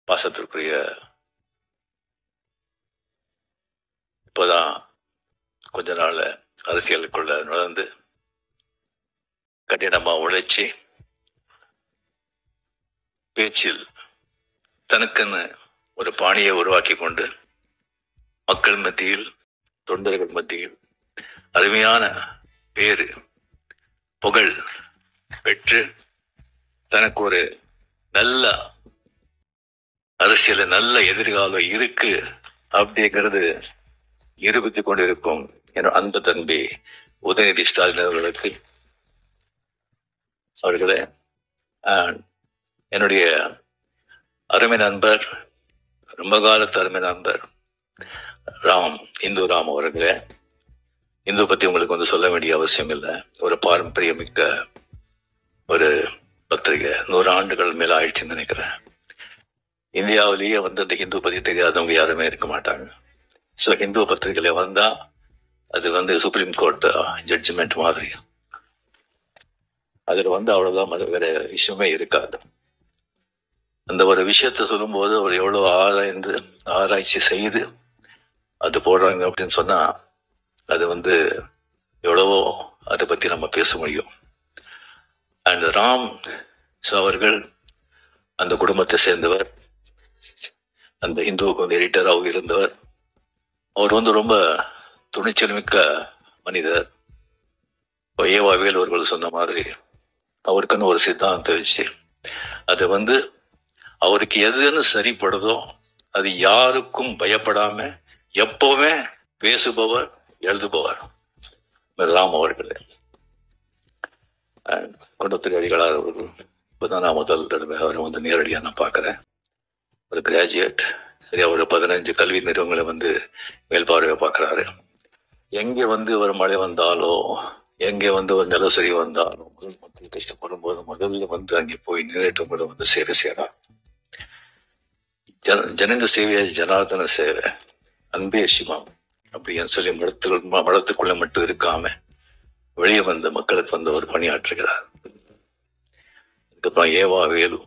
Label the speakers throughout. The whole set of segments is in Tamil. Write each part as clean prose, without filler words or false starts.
Speaker 1: பாசத்திற்குரிய இப்போதான் கொஞ்ச நாள் அரசியலுக்குள்ள நுழைந்து கடினமா உழைச்சி பேச்சில் தனக்குன்னு ஒரு பாணியை உருவாக்கி கொண்டு மக்கள் மத்தியில் தொண்டர்கள் மத்தியில் அருமையான பேரு புகழ் பெற்று தனக்கு ஒரு நல்ல அரசியல் நல்ல எதிர்காலம் இருக்கு அப்படிங்கிறது நிரூபித்துக் கொண்டிருக்கும் என் அன்பு தம்பி உதயநிதி ஸ்டாலின் அவர்களே என்னுடைய அருமை நண்பர், ரொம்ப காலத்து அருமை நண்பர் இந்து ராம் அவர்களே, இந்து பத்தி உங்களுக்கு சொல்ல வேண்டிய அவசியம் இல்லை. ஒரு பாரம்பரியமிக்க ஒரு பத்திரிகை, 100 ஆண்டுகள் மேல ஆயிடுச்சுன்னு நினைக்கிறேன். இந்தியாவிலேயே அந்த ஹிந்து பத்தி தெரியாதவங்க யாருமே இருக்க மாட்டாங்க. ஸோ ஹிந்து பத்திரிகையில வந்தா அது சுப்ரீம் கோர்ட் ஜட்ஜ்மெண்ட் மாதிரி. அதுல அவ்வளவுதான், அது வேற விஷயமே இருக்காது. அந்த ஒரு விஷயத்த சொல்லும்போது அவர் எவ்வளவு ஆராய்ச்சி செய்து அது போடுறாங்க அப்படின்னு சொன்னா அது எவ்வளவோ அதை பத்தி நம்ம பேச முடியும். அண்ட் ராம் அவர்கள் அந்த குடும்பத்தை சேர்ந்தவர், அந்த இந்துவுக்கு எடிட்டராக இருந்தவர். அவர் ரொம்ப துணிச்சல் மிக்க மனிதர். ஏவா வேல் அவர்கள் சொன்ன மாதிரி அவருக்குன்னு ஒரு சித்தாந்தம் வச்சு அது அவருக்கு எதுன்னு சரிப்படுதோ அது யாருக்கும் பயப்படாம எப்பவுமே பேசுபவர், எழுதுபவர் ராம் அவர்களே. கொண்டத்திரி அடிகளார் அவர்கள் இப்போதான் நான் முதல் தடவை அவரை நேரடியாக நான் பார்க்குறேன். ஒரு கிராஜுவேட், சரியா ஒரு 15 கல்வி நிறுவனங்களை மேல்பார்வையை பார்க்குறாரு. எங்கே ஒரு மழை வந்தாலோ, எங்கே ஒரு நிலசரி வந்தாலும், முதல் மக்கள் கஷ்டப்படும் போது முதல்ல அங்கே போய் நேரிட்டவங்களை சேவை செய்யறார். ஜனங்க சேவையா ஜனார்தன சேவை, அன்பே சிவம் அப்படின்னு சொல்லி மடத்துக்குள்ள மட்டும் இருக்காம வெளியே மக்களுக்கு ஒரு பணியாற்றுகிறார். அதுக்கப்புறம் ஏவா வேலு,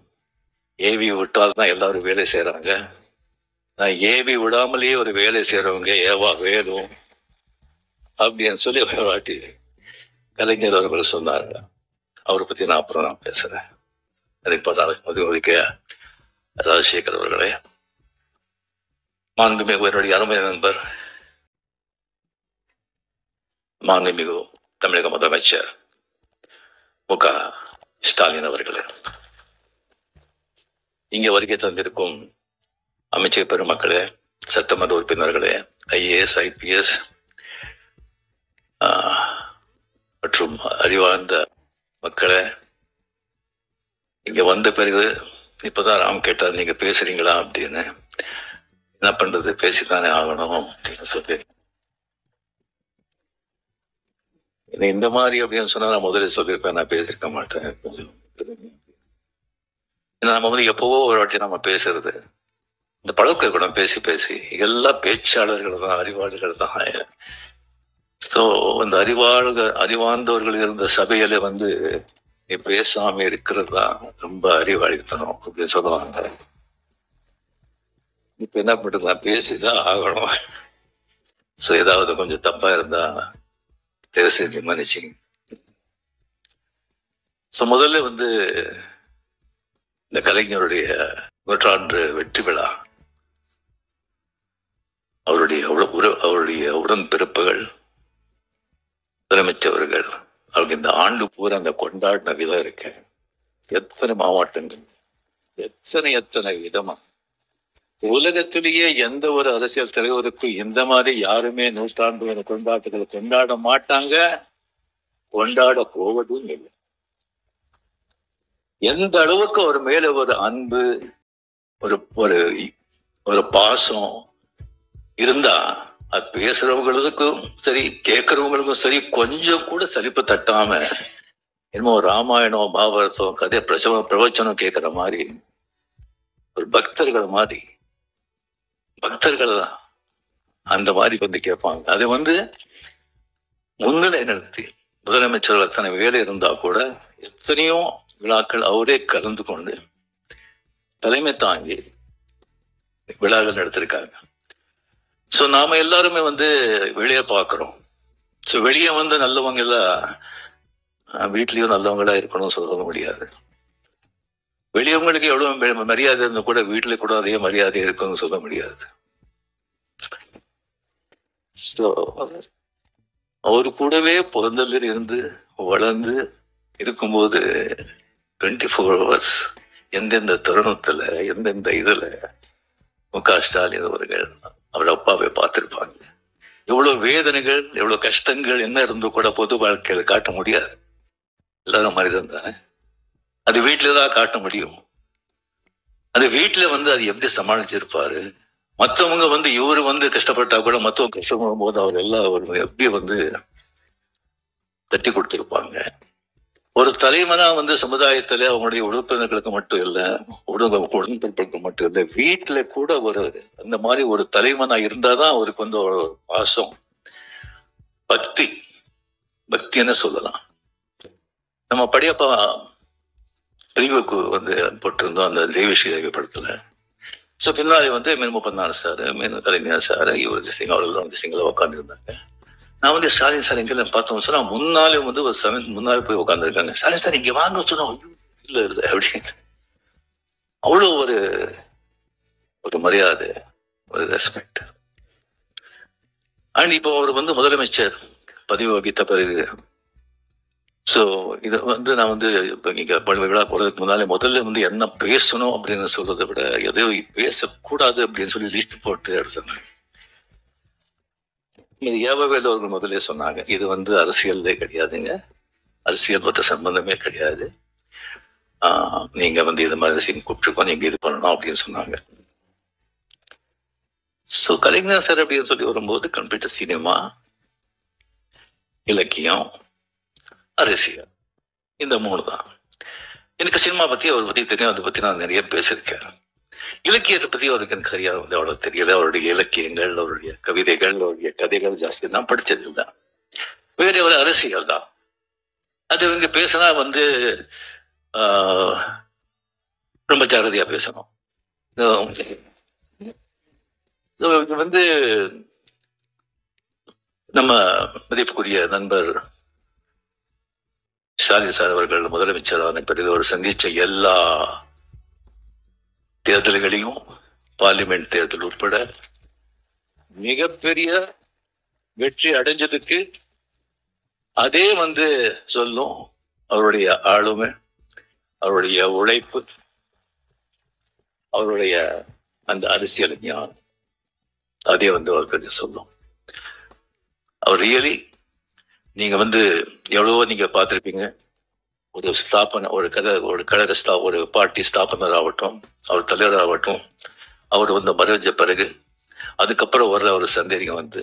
Speaker 1: ஏவி விட்டால்தான் எல்லாரும் வேலை செய்யறாங்க. நான் ஏவி விடாமலேயே ஒரு வேலை செய்யறவங்க ஏவா வேலும் அப்படின்னு சொல்லி ஒரு வாட்டி கலைஞர் அவர்கள் சொன்னாங்க. அவரை பத்தி நான் அப்புறம் பேசுறேன். அதுக்கு ராஜசேகர் அவர்களே, மாண்புமிகு என்னுடைய அருமை நண்பர், மாண்புமிகு தமிழக முதலமைச்சர் மு.க. ஸ்டாலின் அவர்களே, இங்கே வருகை தந்திருக்கும் அமைச்சர் பெருமக்களே, சட்டமன்ற உறுப்பினர்களே, ஐஏஎஸ், ஐபிஎஸ் மற்றும் அறிவார்ந்த மக்களே, இங்க வந்த பிறகு இப்பதான் ராம் கேட்டார், நீங்க பேசுறீங்களா அப்படின்னு. என்ன பண்றது, பேசித்தானே ஆகணும் அப்படின்னு சொல்லி இந்த மாதிரி அப்படின்னு சொன்னா நான் முதல்ல சொல்லியிருப்பேன், நான் பேசியிருக்க மாட்டேன். ஏன்னா நம்ம எப்பவோ ஒரு வாட்டி நம்ம பேசுறது, இந்த பழக்கம் இருக்கணும். பேசி பேசி எல்லா பேச்சாளர்கள் தான், அறிவாளர்கள் தான். சோ அந்த அறிவார்ந்தவர்கள் இருந்த சபையில நீ பேசாம இருக்கிறது தான் ரொம்ப அறிவாளித்தனம் அப்படின்னு சொல்லுவாங்க. இப்ப என்ன பண்றது, நான் பேசிதான் ஆகணும். சோ ஏதாவது கொஞ்சம் தப்பா இருந்தா தயவு செஞ்சு மன்னிச்சிங்க. சோ முதல்ல இந்த கலைஞருடைய 100ஆண்டு வெற்றி விழா, அவருடைய உடன்பிறப்புகள், முதலமைச்சவர்கள், அவருக்கு இந்த ஆண்டு பூரா அந்த கொண்டாடின விதம் இருக்கு. எத்தனை மாவட்டங்கள், எத்தனை விதமா. உலகத்திலேயே எந்த ஒரு அரசியல் தலைவருக்கும் இந்த மாதிரி யாருமே 100ஆண்டு கொண்டாட்டங்களை கொண்டாட மாட்டாங்க, கொண்டாட போவதும் இல்லை. எந்த அளவுக்கு அவர் மேல ஒரு அன்பு, ஒரு பாசம் இருந்தா அது பேசுறவங்களுக்கும் சரி, கேட்கறவங்களுக்கும் சரி, கொஞ்சம் கூட சலிப்பு தட்டாம என்னமோ ராமாயணம், மகாபாரதம், கதை பிரவச்சனம் கேட்கிற மாதிரி ஒரு பக்தர்கள் தான் அந்த மாதிரி கேட்பாங்க. அதை முன்னிலை நடத்தி முதலமைச்சர்கள் அத்தனை வேலை இருந்தா கூட எத்தனையோ விழாக்கள் அவரே கலந்து கொண்டு தலைமை தாங்கி விழாக்கள் நடத்திருக்காங்க. ஸோ நாம எல்லாருமே வந்து வெளியே பார்க்குறோம். ஸோ வெளியே வந்து நல்லவங்க எல்லாம் வீட்லயும் நல்லவங்களா இருக்கணும்னு சொல்ல முடியாது. வெளியவங்களுக்கு எவ்வளவு மரியாதை இருந்தா கூட வீட்டுல கூட அதே மரியாதை இருக்குன்னு சொல்ல முடியாது. ஸோ அவரு கூடவே பிறந்ததுல இருந்து வளர்ந்து இருக்கும்போது 24 hours எந்தெந்த தருணத்துல எந்தெந்த இதுல முக ஸ்டாலின் அவர்கள் அவர் அப்பாவை பார்த்திருப்பாங்க. எவ்வளவு வேதனைகள் எவ்வளவு கஷ்டங்கள் என்ன இருந்தோ கூட பொது வாழ்க்கையில காட்ட முடியாது. எல்லாரும் மனிதன் தானே. அது வீட்டுலதான் காட்ட முடியும். அது வீட்டுல வந்து அது எப்படி சமாளிச்சிருப்பாரு. மற்றவங்க வந்து இவரு வந்து கஷ்டப்பட்டா கூட மற்றவங்க கஷ்டப்படும் போது அவர் எல்லாம் எப்படி வந்து தட்டி கொடுத்திருப்பாங்க. ஒரு தலைவனா வந்து சமுதாயத்துல அவங்களுடைய உறுப்பினர்களுக்கு மட்டும் இல்ல, உடன்பிறப்புகளுக்கு மட்டும் இல்ல, வீட்டுல கூட ஒரு அந்த மாதிரி ஒரு தலைவனா இருந்தாதான் அவருக்கு வந்து ஒரு பாசம், பக்தின்னு சொல்லலாம். நம்ம படியப்பா பிரிவுக்கு வந்து போட்டிருந்தோம் அந்த தெய்வஸ்ரீ தேவி படத்துல. ஸோ பின்னாடி வந்து மீன் முப்பநாள் சார், மீன் கலைஞர் சார், இவர் அவர்கள் வந்து சிங்கள உட்காந்து இருந்தாங்க. நான் வந்து ஸ்டாலின் சார் எங்க பார்த்தோம் சொன்னா முன்னாலே வந்து ஒரு முன்னாலே போய் உட்காந்துருக்காங்க. ஸ்டாலின் சார் இங்க வாங்க சொன்னோம். இல்ல இல்ல அப்படின்னு அவ்வளவு ஒரு மரியாதை, ஒரு ரெஸ்பெக்ட். அண்ட் இப்போ அவர் வந்து முதலமைச்சர் பதவி வகித்த பிறகு ஸோ இதை வந்து நான் வந்து இப்போ இங்கே விழா போகிறதுக்கு முன்னாலே முதல்ல வந்து என்ன பேசணும் அப்படின்னு சொல்றதை விட எதையோ பேசக்கூடாது அப்படின்னு சொல்லி லிஸ்ட் போட்டு எடுத்தேன். இது ஏவவேல அவர்கள் முதலே சொன்னாங்க, இது வந்து அரசியல்லே கிடையாதுங்க, அரசியல் பற்ற சம்பந்தமே கிடையாது. நீங்க வந்து இது மாதிரி கூப்பிட்டுருக்கோம், நீங்க இது பண்ணணும் அப்படின்னு சொன்னாங்க. ஸோ கலைஞர் சார் அப்படின்னு சொல்லி வரும்போது கம்ப்ளீட் சினிமா, இலக்கியம், அரசியல், இந்த 3 தான். எனக்கு சினிமா பத்தி அவரை பத்தி தெரியும், அதை பத்தி நான் நிறைய பேசியிருக்கேன். இலக்கியத்தை பத்தி அவருக்கு எனக்கு சரியா வந்து அவ்வளவு தெரியல. அவருடைய இலக்கியங்கள், அவருடைய கவிதைகள், அவருடைய கதைகள் ஜாஸ்தி நான் படிச்சது இல்லை. வேற ஒரு அரசியல் தான். அது இவங்க பேசினா வந்து ரொம்ப ஜாகிரதையா பேசணும். வந்து நம்ம மதிப்புக்குரிய நண்பர் ஸ்டாலின் சார் அவர்கள் முதலமைச்சரான பிறகு அவர் சந்திச்ச எல்லா தேர்தல்களையும், பார்லிமெண்ட் தேர்தல் உட்பட மிகப்பெரிய வெற்றி அடைஞ்சதுக்கு அதே வந்து சொல்லும் அவருடைய ஆளுமை, அவருடைய உழைப்பு, அவருடைய அந்த அரசியல் ஞானம், அதே வந்து அவருக்கு சொல்லும். அவர் ரியலி நீங்க வந்து எவ்வளவோ நீங்க பார்த்திருப்பீங்க. ஒரு ஸ்தாபன ஒரு கழக ஒரு பார்ட்டி ஸ்தாபனர் ஆகட்டும், அவர் தலைவர் ஆகட்டும், அவர் வந்து மறைஞ்ச பிறகு அதுக்கப்புறம் வர்ற ஒரு சந்தேகம் வந்து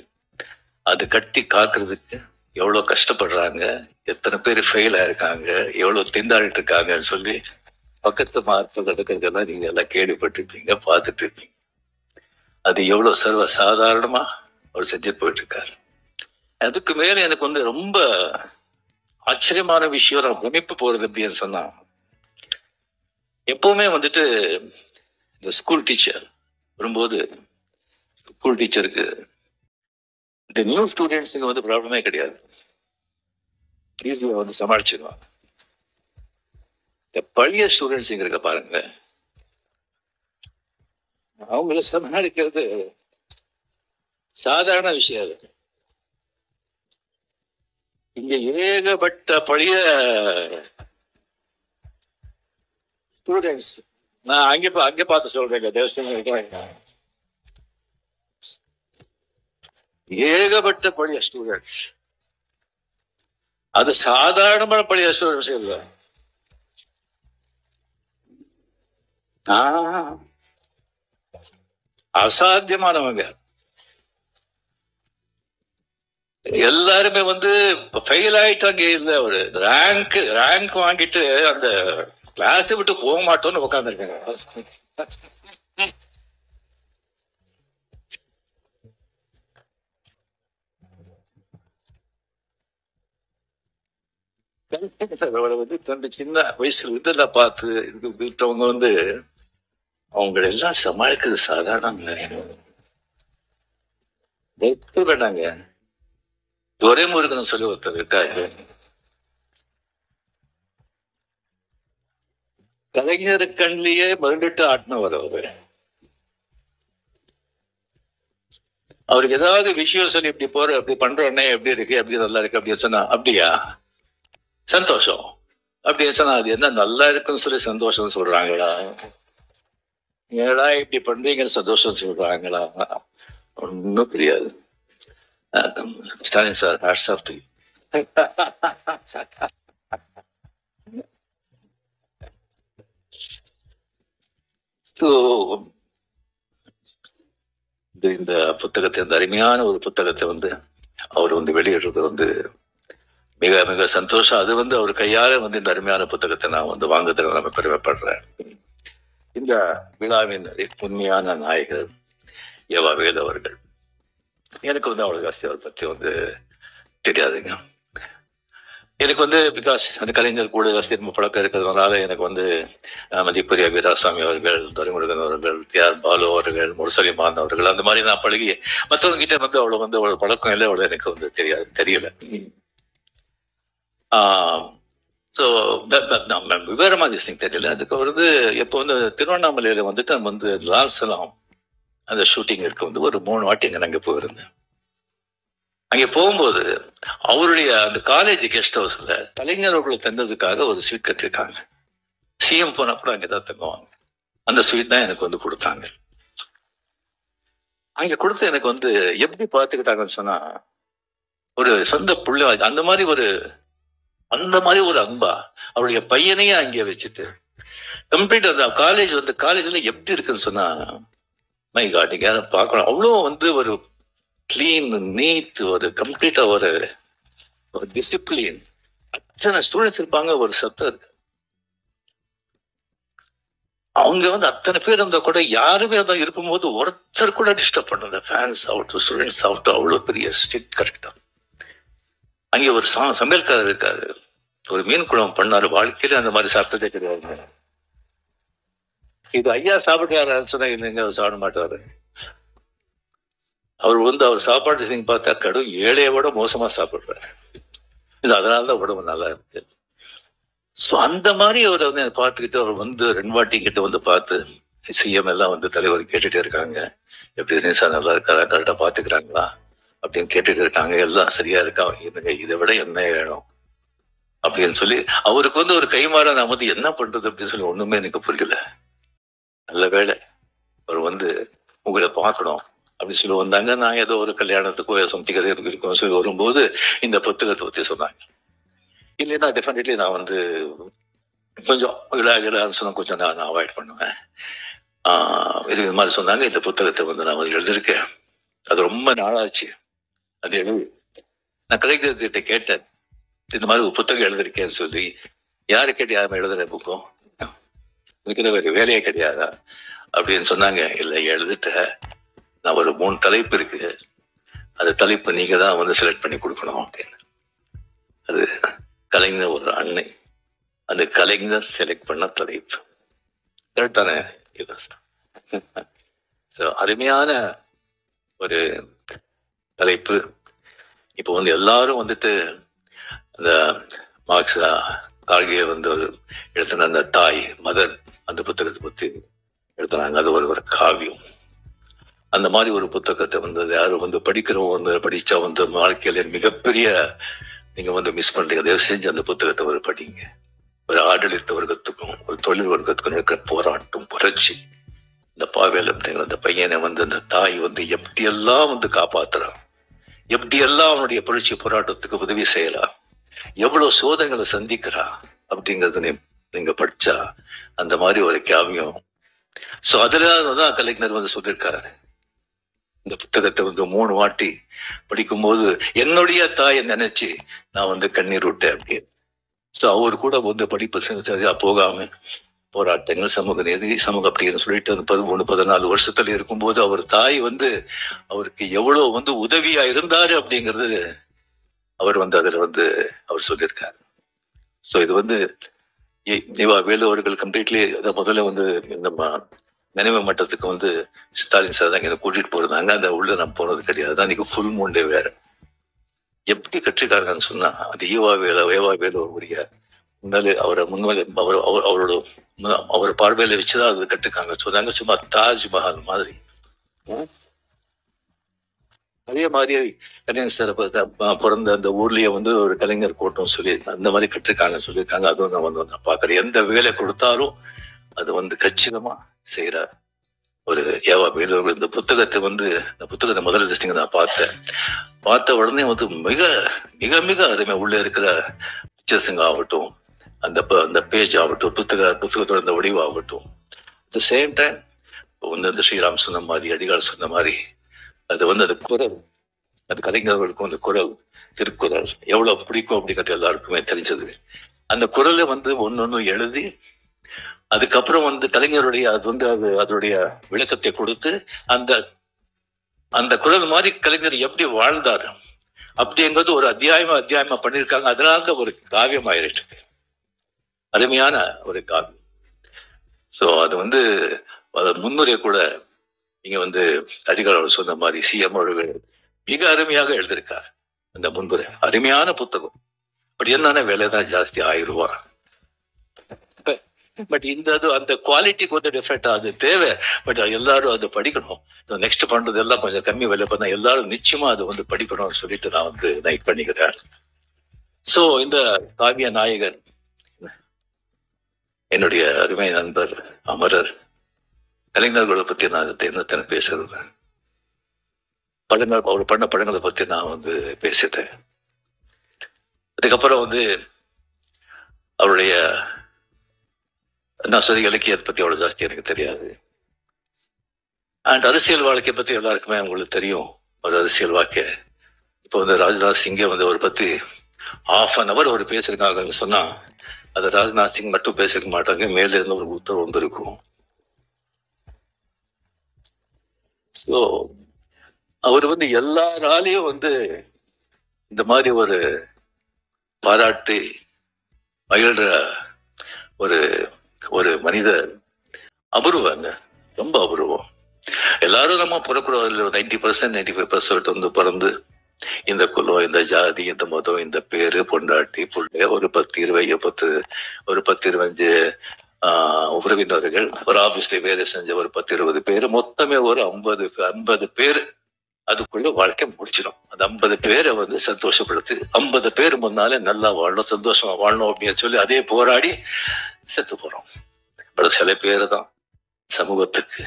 Speaker 1: அது கட்டி காக்குறதுக்கு எவ்வளவு கஷ்டப்படுறாங்க, எத்தனை பேர் ஃபெயில் ஆயிருக்காங்க, எவ்வளவு திண்டாடிட்டு இருக்காங்கன்னு சொல்லி பக்கத்து மாதத்தில் நடக்கிறதெல்லாம் நீங்க எல்லாம் கேள்விப்பட்டிருப்பீங்க, பார்த்துட்டு இருப்பீங்க. அது எவ்வளவு சர்வ சாதாரணமா அவர் செஞ்சு போயிட்டு இருக்காரு. அதுக்கு மேல எனக்கு வந்து ரொம்ப ஆச்சரியமான விஷயம், நான் பிரமிப்பு போறது அப்படின்னு சொன்னா, எப்பவுமே வந்துட்டு இந்த ஸ்கூல் டீச்சர் வரும்போது ஸ்கூல் டீச்சருக்கு இந்த நியூ ஸ்டூடெண்ட்ஸுக்கு வந்து ப்ராப்ளமே கிடையாது, ஈஸியா வந்து சமாளிச்சிருவாங்க. இந்த பழைய ஸ்டூடெண்ட்ஸுங்க இருக்க பாருங்க, அவங்கள சமாளிக்கிறது சாதாரண விஷயம் அது. இங்க ஏகப்பட்ட பழைய ஸ்டூடெண்ட்ஸ், நான் அங்க பார்த்து சொல்றேங்க, தேவஸ்தான ஏகப்பட்ட பழைய ஸ்டூடெண்ட்ஸ். அது சாதாரணமான பழைய ஸ்டூடெண்ட்ஸ் இல்ல, அசாத்தியமானவங்க. எல்லாருமே வந்து ஃபெயில் ஆயிட்டாங்க. இல்ல ஒரு ரேங்க் வாங்கிட்டு அந்த கிளாஸ் விட்டு போக மாட்டோம்னு உட்காந்துருக்காங்க. வந்து தன் சின்ன வயசுல இதெல்லாம் பார்த்து விட்டவங்க வந்து அவங்களை எல்லாம் சமாளிக்கிறது சாதாரணங்க வேண்டாங்க. துரைமுருகன் சொல்லி ஒருத்தர் இருக்காரு, கலைஞர் கண்ணிலேயே மருந்துட்டு ஆட்டினவர் அவரு. அவருக்கு ஏதாவது விஷயம் சொல்லி இப்படி போற அப்படி பண்றோன்னே எப்படி இருக்கு எப்படி நல்லா இருக்கு அப்படின்னு சொன்னா அப்படியா சந்தோஷம் அப்படின்னு சொன்னா அது என்ன நல்லா இருக்குன்னு சொல்லி சந்தோஷம் சொல்றாங்களா, ஏடா இப்படி பண்றீங்கன்னு சந்தோஷம் சொல்றாங்களா? ஒன்னும் புரியாது. Stalin sir, hats off to you. இந்த புத்தகத்தை, இந்த அருமையான ஒரு புத்தகத்தை வந்து அவர் வந்து வெளியிடுறது வந்து மிக மிக சந்தோஷம். அது வந்து அவர் கையால வந்து இந்த அருமையான புத்தகத்தை நான் வந்து வாங்குறதுல நம்ம பெருமைப்படுறேன். இந்த விழாவின் உண்மையான நாயகர் யவா வேலு அவர்கள். எனக்கு வந்து அவ்வளவு ஜாஸ்தி அவரை பத்தி வந்து தெரியாதுங்க. எனக்கு வந்து பிகாஸ் அந்த கலைஞர் கூட ஜாஸ்தி ரொம்ப பழக்கம் இருக்கிறதுனால எனக்கு வந்து மதிப்புரிய வீராசாமி அவர்கள், துரைமுருகன் அவர்கள், டிஆர் பாலு அவர்கள், முரசலிமான் அவர்கள், அந்த மாதிரி நான் பழகி மற்றவங்க கிட்ட வந்து அவ்வளவு வந்து அவ்வளவு பழக்கம் இல்லை, அவ்வளவு எனக்கு வந்து தெரியல. ஸோ விவரமா திஸ்டிங் தெரியல. அதுக்கு வந்து எப்போ வந்து திருவண்ணாமலையில வந்துட்டு நம்ம வந்து லால்சலாம் அந்த ஷூட்டிங் இருக்க வந்து ஒரு 3 வாட்டி அங்கே அங்கே போயிருந்தேன். அங்கே போகும்போது அவருடைய அந்த காலேஜ் கெஸ்ட் ஹவுஸ்ல கலைஞர்களை தந்ததுக்காக ஒரு ஸ்வீட் கட்டிருக்காங்க. சிஎம் போனா கூட அங்கேதான் தங்குவாங்க. அந்த ஸ்வீட் தான் எனக்கு வந்து கொடுத்தாங்க. அங்க கொடுத்து எனக்கு வந்து எப்படி பார்த்துக்கிட்டாங்கன்னு சொன்னா, ஒரு சொந்த புள்ள அந்த மாதிரி ஒரு அன்பா அவருடைய பையனையே அங்கே வச்சுட்டு கம்ப்ளீட் அந்த காலேஜ் வந்து காலேஜ்ல எப்படி இருக்குன்னு சொன்னா, மை காட், நீங்க யாரும் பார்க்கணும். அவ்வளோ வந்து ஒரு கிளீன் நீட், ஒரு கம்ப்ளீட்டா ஒரு டிசிப்ளின். அத்தனை ஸ்டூடெண்ட்ஸ் இருப்பாங்க, ஒரு சத்தம் இருக்கு. அவங்க வந்து அத்தனை பேர் இருந்தா கூட யாருமே தான் இருக்கும்போது ஒருத்தர் கூட டிஸ்டர்ப் பண்ணல. ஃபேன்ஸ் ஆகட்டும், ஸ்டூடெண்ட்ஸ் ஆகட்டும், அவ்வளவு பெரிய ஸ்ட்ரிக்ட் கரெக்டா. அங்கே ஒரு சமையல்காரர் இருக்காரு, ஒரு மீன் குழம்பு பண்ணாரு. வாழ்க்கையில அந்த மாதிரி சாப்பிட்டதே கிடையாது. இது ஐயா சாப்பிட்டாரு சொன்னா இல்லைங்க, அவர் சாப்பிட மாட்டாரு. அவர் வந்து அவர் சாப்பாடு செஞ்சு பார்த்தா கடும் ஏழையை விட மோசமா சாப்பிடுறாரு. இது அதனாலதான் உடம்பு நல்லா இருக்கு. ஸோ அந்த மாதிரி அவரை வந்து பார்த்துக்கிட்டு அவர் வந்து 2 வாட்டி கிட்ட வந்து பார்த்து சிஎம் எல்லாம் வந்து தலைவர் கேட்டுட்டே இருக்காங்க, எப்படி சார் நல்லா இருக்காரா, கரெக்டா பாத்துக்கிறாங்களா அப்படின்னு கேட்டுட்டு இருக்காங்க. எல்லாம் சரியா இருக்கா, என்னங்க இதை விட என்ன வேணும் அப்படின்னு சொல்லி அவருக்கு வந்து ஒரு கைமாற நான் வந்து என்ன பண்றது அப்படின்னு சொல்லி ஒண்ணுமே எனக்கு புரியல. நல்ல வேலை அவர் வந்து உங்களை பார்க்கணும் அப்படின்னு சொல்லி வந்தாங்க. நான் ஏதோ ஒரு கல்யாணத்துக்கோ சம்திங் கதை இருக்கும் சொல்லி வரும்போது இந்த புத்தகத்தை பத்தி சொன்னாங்க. இல்லைன்னா டெஃபினெட்லி நான் வந்து கொஞ்சம் சொன்னா கொஞ்சம் நான் அவாய்ட் பண்ணுவேன். இது மாதிரி சொன்னாங்க. இந்த புத்தகத்தை வந்து நான் வந்து எழுதியிருக்கேன், அது ரொம்ப நாளாச்சு. அது எழுதி நான் கலைஞர்கிட்ட கேட்டேன், இந்த மாதிரி ஒரு புத்தகம் எழுதிருக்கேன்னு சொல்லி. யாரு கேட்டு யாரும் எழுதுற புக்கம் இருக்கிற ஒரு வேலையே கிடையாதா அப்படின்னு சொன்னாங்க. இல்லை எழுதிட்ட, நான் ஒரு 3 தலைப்பு இருக்கு, அந்த தலைப்பு நீங்க தான் வந்து செலக்ட் பண்ணி கொடுக்கணும் அப்படின்னு. அது கலைஞர் ஒரு அன்னை, அந்த கலைஞர் செலக்ட் பண்ண தலைப்பு கரெக்டான அருமையான ஒரு தலைப்பு. இப்போ வந்து எல்லாரும் வந்துட்டு அந்த மார்க்ஸ் கார்கியை வந்து எழுத்தின அந்த தாய் மதர் அந்த புத்தகத்தை பத்தி எழுத்துனாங்க. அது ஒரு காவியம். அந்த மாதிரி ஒரு புத்தகத்தை வந்து யாரும் வந்து படிக்கிறவங்க வந்து படிச்சா வந்து வாழ்க்கையில மிகப்பெரிய நீங்க வந்து மிஸ் பண்றீங்க. தயவு செஞ்சு அந்த புத்தகத்தை ஒரு படிங்க. ஒரு ஆடளித்த வர்க்கத்துக்கும் ஒரு தொழில் வர்க்கத்துக்கும் இருக்கிற போராட்டம், புரட்சி. இந்த பாவேல் அப்படிங்கிற அந்த பையனை வந்து அந்த தாய் வந்து எப்படியெல்லாம் வந்து காப்பாத்துறான், எப்படியெல்லாம் அவனுடைய புரட்சி போராட்டத்துக்கு உதவி செய்யலாம், எவ்வளவு சோதனைகளை சந்திக்கிறா அப்படிங்கறது நீங்க படிச்சா அந்த மாதிரி ஒரு காவியம். சோ அதுலதான் கலைஞர் வந்து சொல்லியிருக்காரு. இந்த புத்தகத்தை வந்து 3 வாட்டி படிக்கும்போது என்னுடைய தாயை நினைச்சு நான் வந்து கண்ணீர் விட்டேன் அப்படின்னு. சோ அவர் கூட வந்து படிப்பு சரியா போகாம போராட்டங்கள், சமூக நீதி, சமூக அப்படின்னு சொல்லிட்டு 13-14 வருஷத்துல இருக்கும்போது அவர் தாய் வந்து அவருக்கு எவ்வளவு வந்து உதவியா இருந்தாரு அப்படிங்கிறது அவர் வந்து அதுல வந்து அவர் சொல்லியிருக்காரு. சோ இது வந்து யவா வேலு அவர்கள் கம்ப்ளீட்லி முதல்ல வந்து நம்ம நினைவு மட்டத்துக்கு வந்து ஸ்டாலின் சார் தான் இங்க கூட்டிட்டு போறாங்க. அந்த உள்ள நான் போனது கிடையாது. அதான் இன்னைக்கு ஃபுல் மூண்டே வேற. எப்படி கட்டிருக்காங்கன்னு சொன்னா, அது ஏவா வேலு அவருடைய முன்னாலே அவரை முன்னாலே அவரோட அவர் பார்வையில வச்சுதான் அது கட்டுக்காங்க. சொன்னாங்க சும்மா தாஜ்மஹால் மாதிரி. அதே மாதிரி கலைஞர் சார் பிறந்த அந்த ஊர்லயே வந்து ஒரு கலைஞர் கோட்டம் சொல்லி அந்த மாதிரி கட்டிருக்காங்கன்னு சொல்லியிருக்காங்க. அதுவும் நான் வந்து நான் பாக்குறேன். எந்த வேலை கொடுத்தாலும் அது வந்து கச்சிதமா செய்யற ஒரு ஏவா வேலு. இந்த புத்தகத்தை வந்து இந்த புத்தகத்தை முதல் லிஸ்டிங் நான் பார்த்த உடனே வந்து மிக மிக மிக அருமை. உள்ள இருக்கிற பிக்சர்ஸுங்க ஆகட்டும், அந்த பேஜ் ஆகட்டும், புத்தகத்தோட அந்த வடிவாகட்டும், அட் த சேம் டைம் வந்து அந்த ஸ்ரீராம் சொன்ன மாதிரி, அடிகால் சொன்ன மாதிரி, அது வந்து அது குரல், அது கலைஞர்களுக்கும் அந்த குரல், திருக்குறள் எவ்வளவு பிடிக்கும் அப்படிங்கிறது எல்லாருக்குமே தெரிஞ்சது. அந்த குரலை வந்து ஒன்னொன்னு எழுதி அதுக்கப்புறம் வந்து கலைஞருடைய அதனுடைய விளக்கத்தை கொடுத்து அந்த அந்த குரல் மாதிரி கலைஞர் எப்படி வாழ்ந்தாரு அப்படிங்கிறது ஒரு அத்தியாயமா பண்ணியிருக்காங்க. அதனால ஒரு காவியம் ஆயிடுச்சு, அருமையான ஒரு காவியம். சோ அது வந்து முன்னுரை கூட நீங்க வந்து அடிகள் அவர் சொன்ன மாதிரி சிஎம் அவர்கள் மிக அருமையாக எழுதியிருக்கார். அந்த முன்னுரை அருமையான புத்தகம். பட் என்னன்னா விலைதான் ஜாஸ்தி, 1000 ரூபாய். பட் அந்த குவாலிட்டிக்கு வந்து டிஃப்ரெண்ட், அது தேவை. பட் எல்லாரும் அதை படிக்கணும். நெக்ஸ்ட் பண்றது எல்லாம் கொஞ்சம் கம்மி விலை பண்ணா எல்லாரும் நிச்சயமா அது வந்து படிக்கணும்னு சொல்லிட்டு நான் வந்து நைட் பண்ணிக்கிறேன். சோ இந்த காவிய நாயகன் என்னுடைய அருமை நண்பர் அமரர். கலைஞர்களை பத்தி நான் என்ன பேசுறது, படங்கள் அவர் பண்ண படங்களை பத்தி நான் வந்து பேசிட்டேன். அதுக்கப்புறம் வந்து அவருடைய நான் சொல்லி இலக்கியத்தை பத்தி அவ்வளவு ஜாஸ்தி எனக்கு தெரியாது. அண்ட் அரசியல் வாழ்க்கையை பத்தி எல்லாருக்குமே உங்களுக்கு தெரியும். ஒரு அரசியல் வாழ்க்கை இப்போ வந்து ராஜ்நாத் சிங்கை வந்து ஒரு பத்தி ½ அவர் பேசிருக்காங்கன்னு சொன்னா அது ராஜ்நாத் சிங் மட்டும் பேசிருக்க மாட்டாங்க, மேல இருந்து ஒரு உத்தரவு வந்திருக்கும். ஸோ அவர் வந்து எல்லாராலையும் வந்து இந்த மாதிரி ஒரு பாராட்டி மகிழ்ற ஒரு ஒரு மனிதர் அபூர்வங்க, ரொம்ப அபூர்வம். எல்லாரும் நம்ம பிறக்கிறோம் 90% 95% வந்து பிறந்து இந்த குலம், இந்த ஜாதி, இந்த மதம், இந்த பேரு, பொண்டாட்டி, புள்ள, ஒரு 10-25 உறவினர்கள், ஒரு ஆபீஸ்ல வேலை செஞ்ச ஒரு 10-20 பேரு, மொத்தமே ஒரு 50 பேரு அதுக்குள்ள வாழ்க்கை முடிச்சிடும். அந்த 50 பேரை வந்து சந்தோஷப்படுத்து, 50 பேர் முன்னாலே நல்லா வாழணும், சந்தோஷமா வாழணும் அப்படின்னு சொல்லி அதே போராடி செத்து போறோம். சில பேரு தான் சமூகத்துக்கு,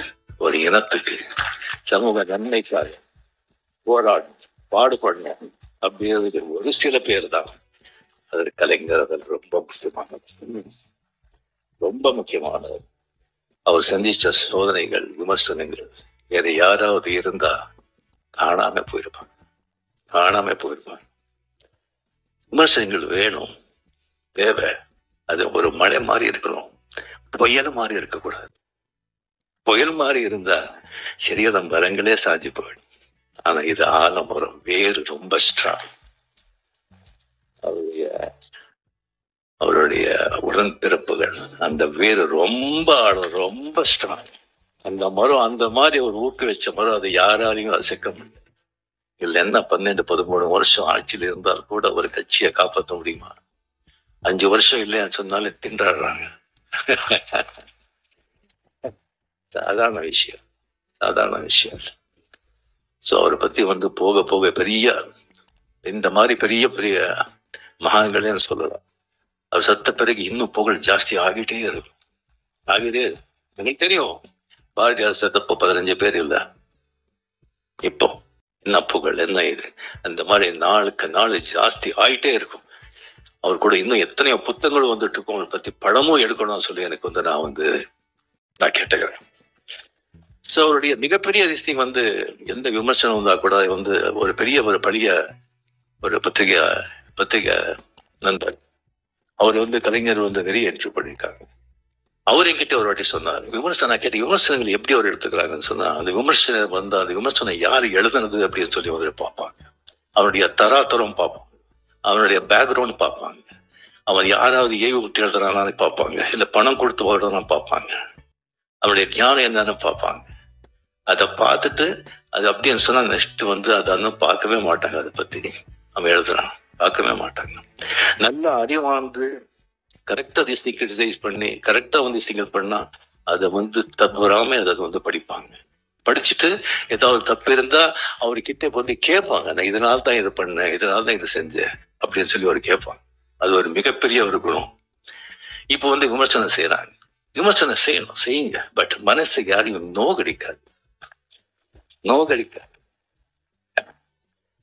Speaker 1: ஒரு இனத்துக்கு, சமூக நன்மைக்காக போராடும், பாடுபடணும் அப்படிங்கிறது ஒரு சில பேர் தான். அது கலைஞர் அதில் ரொம்ப முக்கியமானது. அவர் சந்திச்ச சோதனைகள், விமர்சனங்கள் வேற யாராவது இருந்தா காணாம போயிருப்பாங்க. விமர்சனங்கள் வேணும், தேவை. அது ஒரு மழை மாதிரி இருக்கணும், புயல் மாதிரி இருக்கக்கூடாது. புயல் மாதிரி இருந்தா சரியான மரங்களே சாஞ்சி போயிடும். ஆனா இது ஆலமரம், வேறு ரொம்ப ஸ்ட்ராங். அவருடைய உடன்பிறப்புகள், அந்த வேறு ரொம்ப ஆழம், ரொம்ப ஸ்ட்ராங். அந்த மரம் அந்த மாதிரி ஒரு ஊக்கு வச்ச மரம், அதை யாராலையும் அசைக்க முடியாது. இல்ல என்ன 12-13 வருஷம் ஆட்சியில் இருந்தால் கூட ஒரு கட்சியை காப்பாற்ற முடியுமா? 5 வருஷம் இல்லைன்னு சொன்னாலும் திண்டாடுறாங்க. சாதாரண விஷயம் சோ அவரை பத்தி வந்து போக போக பெரிய இந்த மாதிரி பெரிய பெரிய மகான்களே சொல்லலாம். அவர் சத்த பிறகு இன்னும் புகழ் ஜாஸ்தி ஆகிட்டே இருக்கும். எனக்கு தெரியும், பாரதியார் செத்தப்போ 15 பேர் இல்ல, இப்போ என்ன புகழ், என்ன இது, அந்த மாதிரி நாளுக்கு நாள் ஜாஸ்தி ஆகிட்டே இருக்கும். அவர் கூட இன்னும் எத்தனையோ புத்தகங்களும் வந்துட்டு இருக்கும். அவரை பத்தி படமும் எடுக்கணும்னு சொல்லி எனக்கு வந்து நான் கேட்டுக்கிறேன். சோ அவருடைய மிகப்பெரிய ரிஸ்டிங் வந்து எந்த விமர்சனம் வந்தா கூட வந்து ஒரு பெரிய ஒரு பழைய ஒரு பத்திரிகை நண்பர் அவர் வந்து கலைஞர் வந்து நிறைய என்ட்ரி பண்ணியிருக்காங்க. அவர் என்கிட்ட ஒரு வாட்டி சொன்னார், விமர்சனம் கேட்டு விமர்சனங்கள் எப்படி அவர் எடுத்துக்கிறாங்கன்னு சொன்னா, அந்த விமர்சனம் வந்து அந்த விமர்சனம் யாரு எழுதுனது அப்படின்னு சொல்லி வந்து பார்ப்பாங்க. அவனுடைய தராதரம் பார்ப்பாங்க, அவனுடைய பேக்ரவுண்ட் பார்ப்பாங்க, அவன் யாராவது ஏவி விட்டு எழுதுறானான்னு பார்ப்பாங்க, இல்ல பணம் கொடுத்து வாழ்றான்னு பார்ப்பாங்க. அவனுடைய ஞானம் என்னன்னு பார்ப்பாங்க. அதை பார்த்துட்டு அது அப்படின்னு சொன்னா நெக்ஸ்ட் வந்து அதை இன்னும் பார்க்கவே மாட்டாங்க. அதை பத்தி அவன் எழுதுறான், பார்க்கவே மாட்டாங்க. நல்லா அறிவார்ந்து கரெக்டா திஸ் கிரிட்டிசைஸ் பண்ணி கரெக்டா வந்து சிங்கல் பண்ணா அதை வந்து தவறாம அதை வந்து படிப்பாங்க. படிச்சுட்டு ஏதாவது தப்பு இருந்தா அவர்கிட்ட வந்து கேட்பாங்க, நான் இதனால தான் இது பண்ணேன், இதனால தான் இது செஞ்சேன் அப்படின்னு சொல்லி அவர் கேட்பாங்க. அது ஒரு மிகப்பெரிய ஒரு குணம். இப்போ வந்து விமர்சனம் செய்யறாங்க, விமர்சனம் செய்யணும், செய்யுங்க. பட் மனசு யாரையும் நோகடிக்காது.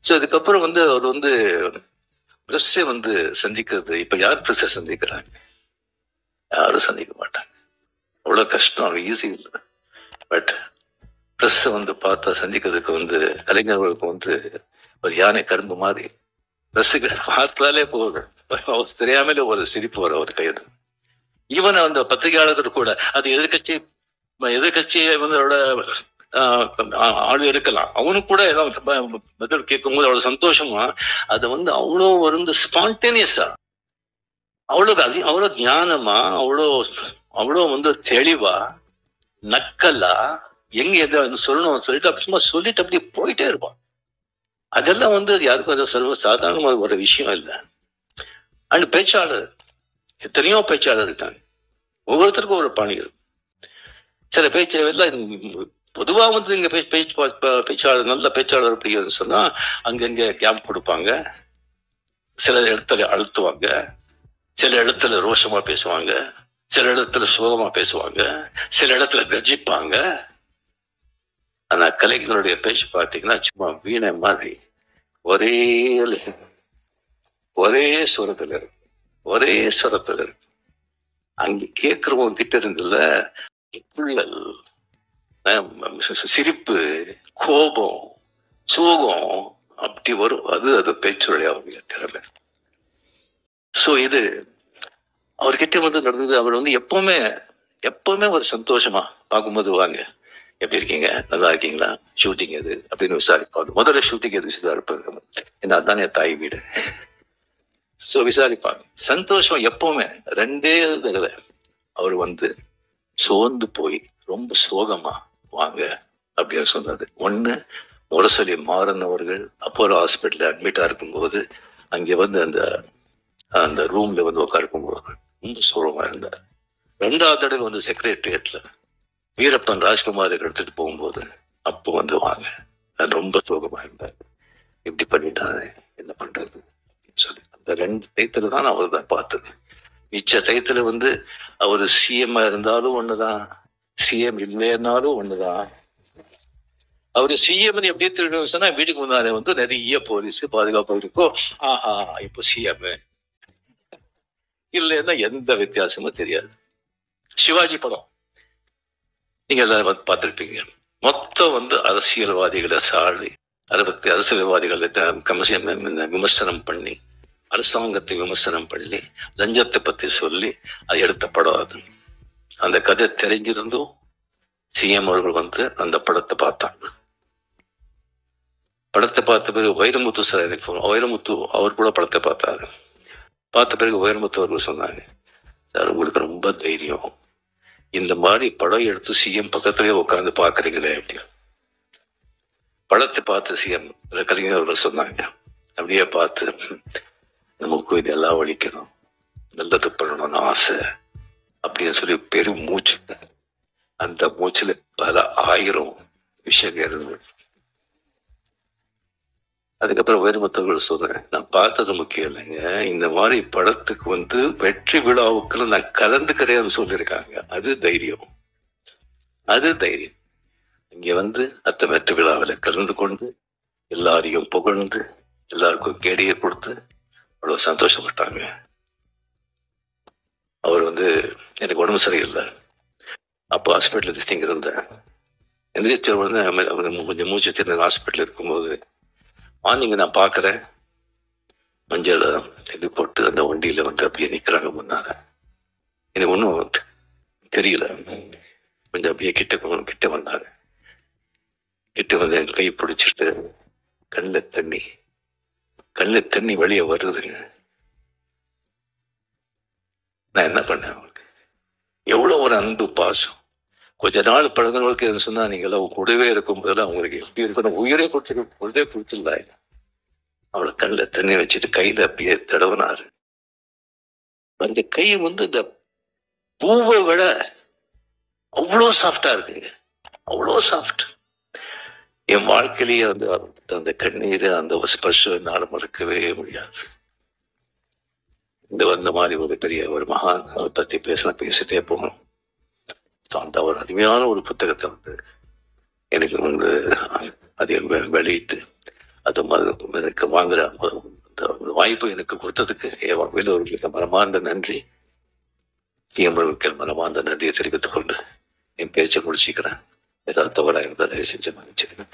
Speaker 1: ஸோ அதுக்கப்புறம் வந்து அவர் வந்து பிரஸ்ஸை வந்து சந்திக்கிறது. இப்ப யார் பிரஸ்ஸை சந்திக்கிறாங்க? யாரும் சந்திக்க மாட்டாங்க. அவ்வளவு கஷ்டம், அவ்வளவு ஈஸி இல்லை. பட் பிரஸ்ஸை வந்து பார்த்தா சந்திக்கிறதுக்கு வந்து கலைஞர்களுக்கு வந்து ஒரு யானை கரும்பு மாதிரி பிரஸ்ஸுக்கு பார்த்தாலே போகும், அவர் தெரியாமலே ஒரு சிரிப்பு வரும் அவர் கைது. ஈவன் அந்த பத்திரிகையாளர்கள் கூட அது எதிர்கட்சியை வந்து ஆளு இருக்கலாம், அவனுக்கு கூட ஏதாவது பதில் கேட்கும்போது அவ்வளவு சந்தோஷமா அதை வந்து அவ்வளோ வந்து ஸ்பான்டேனியஸா, அவ்வளவு ஞானமா, அவ்வளோ வந்து தெளிவா, நக்கலா, எங்க எதை சொல்லணும் சொல்லிட்டு அப்படி சும்மா சொல்லிட்டு அப்படி போயிட்டே இருப்பான். அதெல்லாம் வந்து யாருக்கும் அதை சர்வ சாதாரணமாக ஒரு விஷயம் இல்லை. அண்ட் பேச்சாளர், எத்தனையோ பேச்சாளர் இருக்காங்க, ஒவ்வொருத்தருக்கும் ஒரு பாணி இருக்கும். சில பேச்செல்லாம் பொதுவா வந்து இங்க பேச்சாளர் நல்ல பேச்சாளர் அப்படின்னு சொன்னா அங்கங்க கேம்ப் கொடுப்பாங்க, சில இடத்துல அழுத்துவாங்க, சில இடத்துல ரோஷமா பேசுவாங்க, சில இடத்துல சோகமா பேசுவாங்க, சில இடத்துல கர்ஜிப்பாங்க. ஆனா கலைஞருடைய பேச்சு பார்த்தீங்கன்னா சும்மா வீணை மாதிரி ஒரே சுரத்துல இருக்கு. அங்க கேட்கிறவங்க கிட்ட இருந்துல சிரிப்பு, கோபம், சோகம் அப்படி வரும். அது பேச்சுடைய அவங்க திறமை. சோ இது அவர்கிட்ட வந்து நடந்தது. அவர் வந்து எப்பவுமே ஒரு சந்தோஷமா பார்க்கும்போது, வாங்க எப்படி இருக்கீங்க, நல்லா இருக்கீங்களா, ஷூட்டிங் எது அப்படின்னு விசாரிப்பாங்க. முதல்ல ஷூட்டிங் எது விசாரிப்பாங்க, ஏன்னா அதுதான் என் தாய் வீடு. சோ விசாரிப்பாங்க. சந்தோஷம் எப்பவுமே. 2 தடவை அவர் வந்து சோர்ந்து போய் ரொம்ப சோகமா வாங்க அப்படின்னு சொன்னது. ஒண்ணு, முரசொலி மாறன் அவர்கள் அப்போலோ ஹாஸ்பிட்டல் அட்மிட்டா இருக்கும்போது அங்கே வந்து அந்த ரூம்ல வந்து உட்காருக்கும்போது ரொம்ப சோகமா இருந்தார். 2வது தடவை வந்து செக்ரட்டரியேட்ல வீரப்பன் ராஜ்குமார் எடுத்துட்டு போகும்போது அப்போ வந்து வாங்க, ரொம்ப சோகமா இருந்தார். இப்படி பண்ணிட்டாரு, என்ன பண்றது சொல்லி அந்த 2 டயத்துல தான் அவர் தான் பார்த்தது. மிச்ச டயத்துல வந்து அவர் சிஎம் இருந்தாலும் ஒண்ணுதான், சிஎம் இல்லைன்னாலும் ஒண்ணுதான். அவரு சிஎம் எப்படி திருடுன்னு சொன்னா வீட்டுக்கு முன்னாலே வந்து நிறைய போலீஸ் பாதுகாப்பு இருக்கும். ஆஹா இப்போ சிஎம் இல்லைன்னா எந்த வித்தியாசமும் தெரியாது. சிவாஜி படம் நீங்க எல்லாரும் பார்த்திருப்பீங்க. மொத்தம் வந்து அரசியல்வாதிகளை சாடி அரசியல்வாதிகளை விமர்சனம் பண்ணி, அரசாங்கத்தை விமர்சனம் பண்ணி, லஞ்சத்தை பத்தி சொல்லி அது எடுத்த படம். அது அந்த கதை தெரிஞ்சிருந்தும் சிஎம் அவர்கள் வந்து அந்த படத்தை பார்த்தாங்க. படத்தை பார்த்த பிறகு வைரமுத்து சார் வைரமுத்து அவர் கூட படத்தை பார்த்தாரு. பார்த்த பிறகு வைரமுத்து அவர்கள் சொன்னாங்க, சார் உங்களுக்கு ரொம்ப தைரியம், இந்த மாதிரி படம் எடுத்து சிஎம் பக்கத்திலேயே உட்கார்ந்து பாக்குறீங்களே அப்படி. படத்தை பார்த்து சிஎம் கலைஞர் அவர்கள் சொன்னாங்க, அப்படியே பார்த்து நமக்கு இதெல்லாம் ஒழிக்கணும், நல்லது பண்ணணும்னு ஆசை அப்படின்னு சொல்லி பெரும் மூச்சு. அந்த மூச்சுல பல 1000 விஷயங்கள் இருந்தது. அதுக்கப்புறம் வைரமுத்தவர்கள் சொல்றேன், நான் பார்த்தது முக்கியம் இல்லைங்க, இந்த மாதிரி படத்துக்கு வந்து வெற்றி விழாவுக்குள்ள நான் கலந்துக்கிறேன்னு சொல்லியிருக்காங்க. அது தைரியம். இங்க வந்து அந்த வெற்றி விழாவில் கலந்து கொண்டு எல்லாரையும் புகழ்ந்து எல்லாருக்கும் கேடியை கொடுத்து அவ்வளவு சந்தோஷப்பட்டாங்க. அவர் வந்து எனக்கு உடம்பு சரியில்லை, அப்போ ஹாஸ்பிட்டல் திங்க இருந்தேன். எந்திரிச்ச உடனே கொஞ்சம் மூச்சு திறன் ஹாஸ்பிட்டல் இருக்கும்போது, நீங்க நான் பாக்குறேன் மஞ்சள் இது போட்டு அந்த வண்டியில வந்து அப்படியே நிக்கிறாங்க முன்னால. எனக்கு ஒன்றும் தெரியல. கொஞ்சம் அப்படியே கிட்ட வந்தாங்க. கிட்ட வந்து என் கை பிடிச்சிட்டு கண்ணில் தண்ணி வெளியே வருதுங்க. நான் என்ன பண்ணேன், அவங்களுக்கு எவ்வளவு ஒரு அன்பு பாசம். கொஞ்ச நாள் பழகினவர்களுக்கு எது சொன்னா நீங்க எல்லாம் கூடவே இருக்கும் போதெல்லாம் அவங்களுக்கு எப்படி இருக்கணும், உயிரே கொடுத்துடலாம். அவளை கண்ணில் தண்ணி வச்சுட்டு கையில அப்படியே தடவினாரு. அந்த கை வந்து இந்த பூவை விட அவ்வளோ சாஃப்டா இருக்குங்க, அவ்வளோ சாஃப்ட். என் வாழ்க்கையிலேயே வந்து அந்த கண்ணீர், அந்த ஸ்பர்ஷம் என்னால மறக்கவே முடியாது. இந்த மாதிரி ஒரு பெரிய ஒரு மகான் பத்தி பேசிட்டே போகணும். அந்த ஒரு அருமையான ஒரு புத்தகத்தை வந்து எனக்கு வந்து அதை வெளியிட்டு அது எனக்கு வாங்குற வாய்ப்பு எனக்கு கொடுத்ததுக்கு என் அவர்களுக்கு மனமார்ந்த நன்றி. மனமார்ந்த நன்றியை தெரிவித்துக் கொண்டு என் பேச்சை முடிச்சுக்கிறேன். ஏதாவது தவறாக இருந்தால் செஞ்சு மன்னிச்சிருக்கேன்.